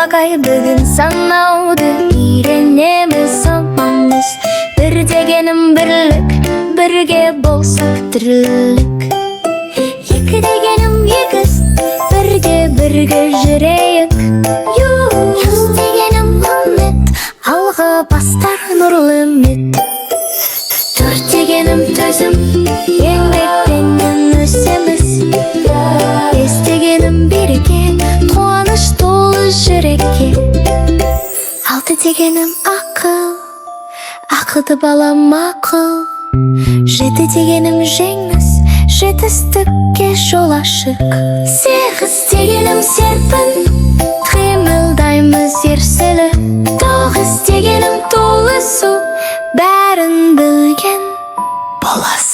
балакай бүгін санауды үйренеміз аманбыз. Bir дегенім бірлік, бірге болсақ тірлік. Екі дегенім егіз, бірге жүрейік. Үш дегенім үміт, алға бастар нұрлы үміт. Төрт дегенім төзім, еңбекпенен өсеміз. Бес дегенім береке, қуаныш толы жүрекке. Алты дегенім ақыл, ақылды балам ақыл. Жеті дегенім жеңіс, жетістікке жол ашық. Сегіз дегенім серпін, қимылдаймыз ерсілі. Тоғыз дегенім толысу, бәрін білген боласың.